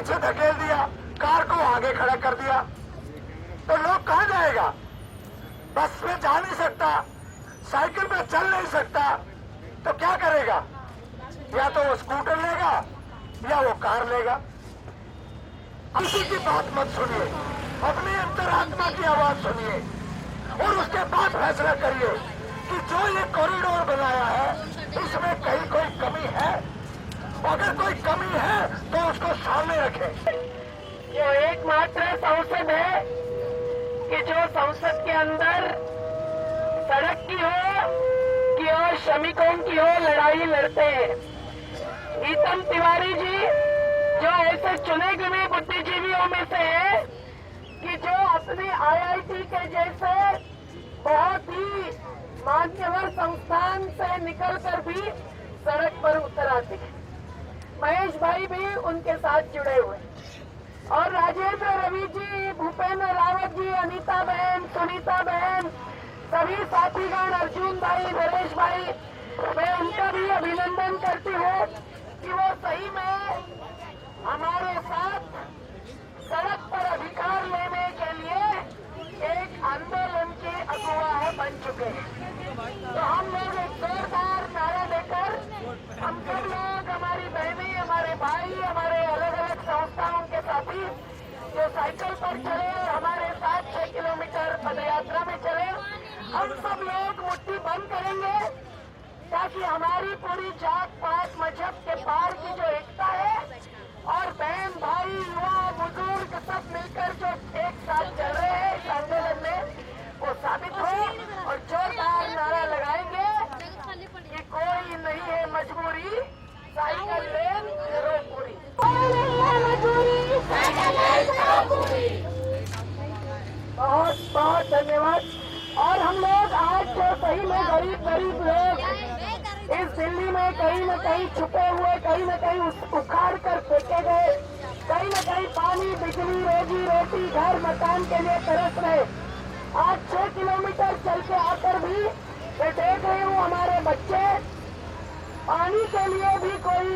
पीछे धकेल दिया, कार को आगे खड़ा कर दिया, तो लोग कहाँ जाएगा? बस में जा नहीं सकता, साइकिल पे चल नहीं सकता, तो क्या करेगा? या तो वो स्कूटर लेगा या वो कार लेगा। किसी की बात मत सुनिए, अपनी अंतरात्मा की आवाज सुनिए और उसके बाद फैसला करिए कि जो ये कॉरिडोर बनाया है इसमें कहीं कोई कमी है। अगर कोई कमी है तो उसको सामने रखें। जो एकमात्र संसद है कि जो संसद के अंदर सड़क की हो कि और श्रमिकों की हो लड़ाई लड़ते हैं। गीतम तिवारी जी जो ऐसे चुने हुए बुद्धिजीवियों में से है कि जो अपने आईआईटी के जैसे बहुत ही मान्यवर संस्थान से निकलकर भी सड़क पर उतर आते हैं। महेश भाई भी उनके साथ जुड़े हुए और राजेंद्र रवि जी, भूपेंद्र रावत जी, अनीता बहन, सुनीता बहन, सभी साथीगण, अर्जुन भाई, नरेश भाई, मैं उनका भी अभिनंदन करती हूँ कि वो सही में हमारे साथ सड़क पर अधिकार लेने के लिए एक आंदोलन के अगुवा बन चुके हैं। तो हम लोग एक जोरदार नारा देकर हम सब लोग, हमारी बहनें, हमारे भाई, हमारे अलग अलग संस्थाओं के साथी जो साइकिल पर चले, हमारे साथ 6 किलोमीटर पदयात्रा में चले, हम सब लोग मुट्ठी बंद करेंगे ताकि हमारी पूरी जात पात मजहब के पार की जो एकता है और बहन भाई, युवा, बुजुर्ग सब मिलकर जो एक साथ चल रहे हैं इस आंदोलन में वो साबित हो और जोरदार नारा लगाएंगे कि कोई नहीं है मजबूरी, साइकिल लेन करो पूरी। कोई नहीं है मजबूरी, साइकिल लेन करो पूरी। बहुत बहुत धन्यवाद। और हम लोग आज जो सही में गरीब लोग इस दिल्ली में कहीं न कहीं छुपे हुए, कहीं न कहीं उखाड़ कर फेंके गए, कहीं न कहीं पानी, बिजली, रोजी रोटी, घर मकान के लिए तरस रहे, आज 6 किलोमीटर चल के आकर भी मैं देख रही हूँ हमारे बच्चे पानी के लिए भी कोई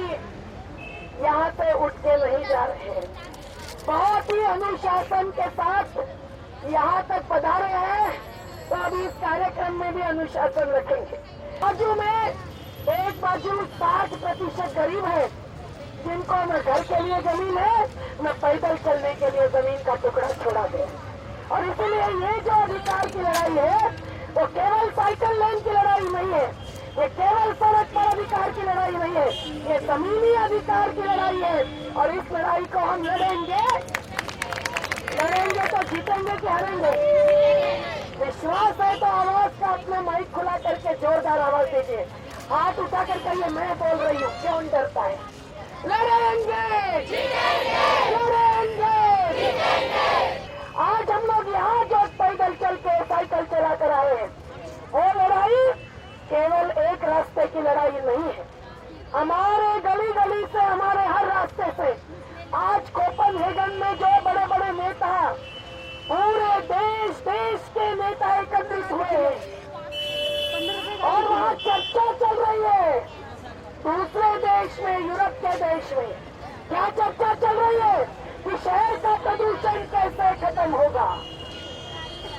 यहाँ से उठ के नहीं जा रहे हैं। बहुत ही अनुशासन के साथ यहाँ तक पधारे हैं, तो अभी इस कार्यक्रम में भी अनुशासन रखेंगे। बाजू में एक बाजू 60% गरीब है जिनको न घर के लिए जमीन है न पैदल चलने के लिए जमीन का टुकड़ा छोड़ा गया। और इसलिए ये जो अधिकार की लड़ाई है वो केवल साइकिल लेन की लड़ाई नहीं है, ये केवल सड़क पर अधिकार की लड़ाई नहीं है, ये जमीनी अधिकार की लड़ाई है। और इस लड़ाई को हम लड़ेंगे तो जीतेंगे कि हारेंगे? विश्वास है तो आवाज का अपना माइक खुला करके जोरदार आवाज दीजिए, हाथ उठा कर कहिए मैं बोल रही हूँ, क्यों डरता है? लड़ेंगे, लड़ेंगे। आज हम लोग यहाँ जो पैदल चल के साइकिल चला कर आए हैं वो लड़ाई केवल एक रास्ते की लड़ाई नहीं है। हमारे गली गली से, हमारे हर रास्ते से आज कोपनहेगन में जो बड़े बड़े नेता, पूरे देश के नेता एकत्रित हुए हैं और वहाँ चर्चा चल रही है दूसरे देश में, यूरोप के देश में। क्या चर्चा चल रही है कि शहर का प्रदूषण कैसे खत्म होगा,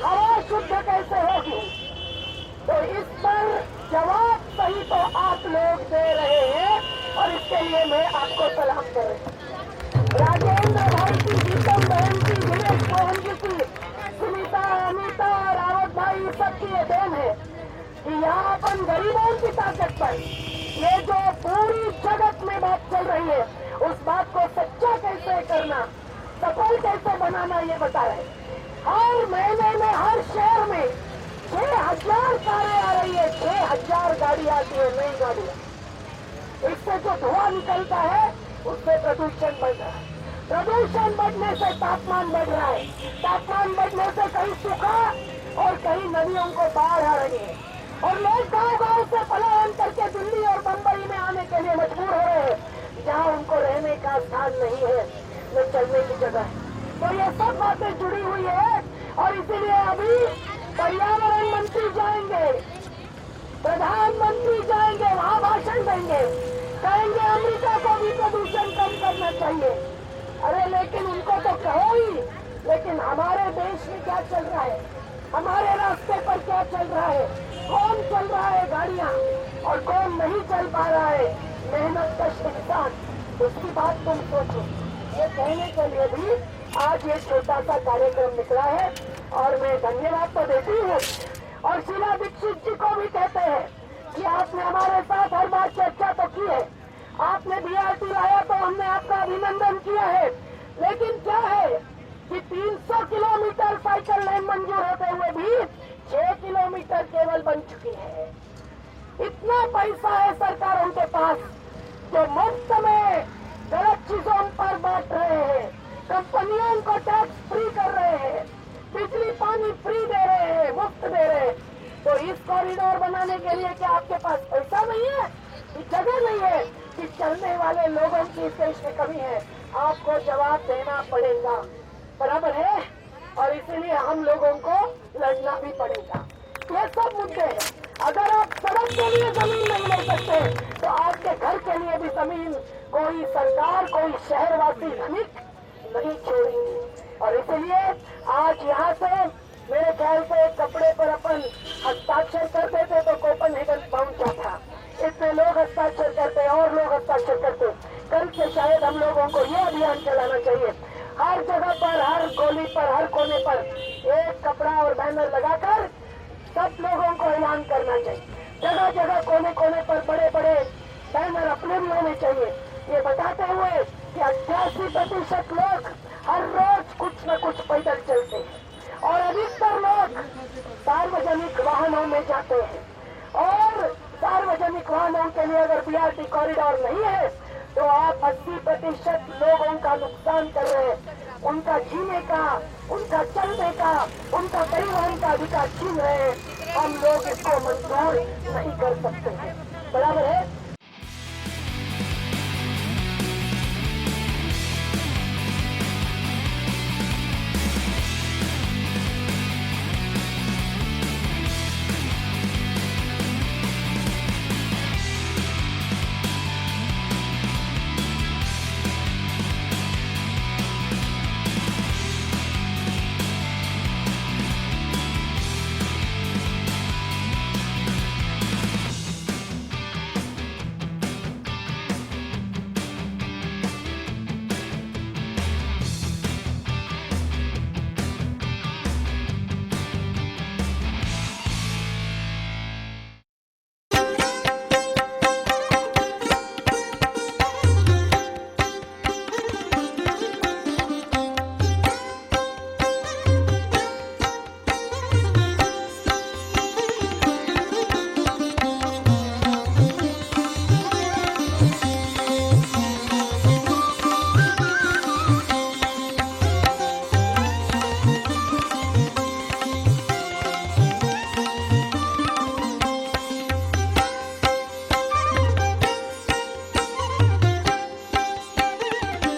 हवा शुद्ध कैसे होगी। तो इस पर जवाब सही तो आप लोग दे रहे हैं और इसके लिए मैं आपको सलाम कर रही हूँ। राजेंद्र भाई की, गीतम बहन की, दिनेश मोहन जी की, सुनीता, अनीता, रावत भाई, सबकी ये देन है कि यहाँ अपन गरीबों की ताकत पर ये जो पूरी जगत में बात चल रही है उस बात को सच्चा कैसे करना, सफल कैसे बनाना, ये बता रहे। हर महीने में हर शहर में 6000 कारें आ रही है, 6000 गाड़ी आती है, नई गाड़ियां। इससे जो धुआं निकलता है उससे प्रदूषण बढ़ रहा है, प्रदूषण बढ़ने से तापमान बढ़ रहा है, तापमान बढ़ने से कहीं सूखा और कहीं नदियों को बाढ़ आ रही है और लोग गांव से पलायन करके दिल्ली और बंबई में आने के लिए मजबूर हो रहे हैं जहां उनको रहने का स्थान नहीं है, न चलने की जगह है। तो ये सब बातें जुड़ी हुई है और इसीलिए अभी पर्यावरण मंत्री जाएंगे, प्रधानमंत्री जाएंगे, वहां भाषण देंगे, कहेंगे अमेरिका को भी प्रदूषण कम करना चाहिए। अरे हमारे देश में क्या चल रहा है, हमारे रास्ते पर क्या चल रहा है, कौन चल रहा है गाड़ियां और कौन नहीं चल पा रहा है, मेहनत कश इंसान, उसकी बात तुम सोचो। ये कहने के लिए भी आज ये छोटा सा कार्यक्रम निकला है और मैं धन्यवाद तो देती हूँ और शीला दीक्षित जी को भी कहते हैं कि आपने हमारे साथ हर बात चर्चा तो की है, आपने BRT लाया तो हमने आपका अभिनंदन किया है, लेकिन क्या है कि 300 किलोमीटर साइकिल लाइन मंजूर होते हुए भी 6 किलोमीटर केवल बन चुकी है। इतना पैसा है सरकारों के पास जो मुफ्त में गलत चीजों पर बांट रहे हैं, कंपनियों को टैक्स फ्री कर रहे हैं, बिजली पानी फ्री दे रहे हैं, मुफ्त दे रहे हैं। तो इस कॉरिडोर बनाने के लिए क्या आपके पास पैसा नहीं है, कि जगह नहीं है, कि चलने वाले लोगों की इस देश में कमी है? आपको जवाब देना पड़ेगा, बराबर है, और इसीलिए हम लोगों को लड़ना भी पड़ेगा। ये सब मुद्दे हैं। अगर आप सड़क के लिए जमीन नहीं ले सकते तो आपके घर के लिए भी जमीन कोई सरकार, कोई शहरवासी धनिक नहीं छोड़ेंगे। और इसलिए आज यहाँ से मेरे ख्याल से कपड़े पर अपन हस्ताक्षर करते थे तो कोपनहेगन पहुंचा था, इतने लोग हस्ताक्षर करते और लोग हस्ताक्षर करते। कल से शायद हम लोगों को ये अभियान चलाना चाहिए, हर जगह पर, हर गोली पर, हर कोने पर एक कपड़ा और बैनर लगाकर सब लोगों को ऐलान करना चाहिए। जगह जगह कोने कोने पर बड़े बड़े बैनर अपने भी होने चाहिए, ये बताते हुए कि 88% लोग हर रोज कुछ न कुछ पैदल चलते हैं और अधिकतर लोग सार्वजनिक वाहनों में जाते हैं। और सार्वजनिक वाहनों के लिए अगर BRT कॉरिडोर नहीं है तो आप 80% लोगों का नुकसान कर रहे हैं, उनका जीने का, उनका चलने का, उनका परिवहन का अधिकार छीन रहे हैं। हम लोग इसको मंजूर नहीं कर सकते हैं, बराबर है।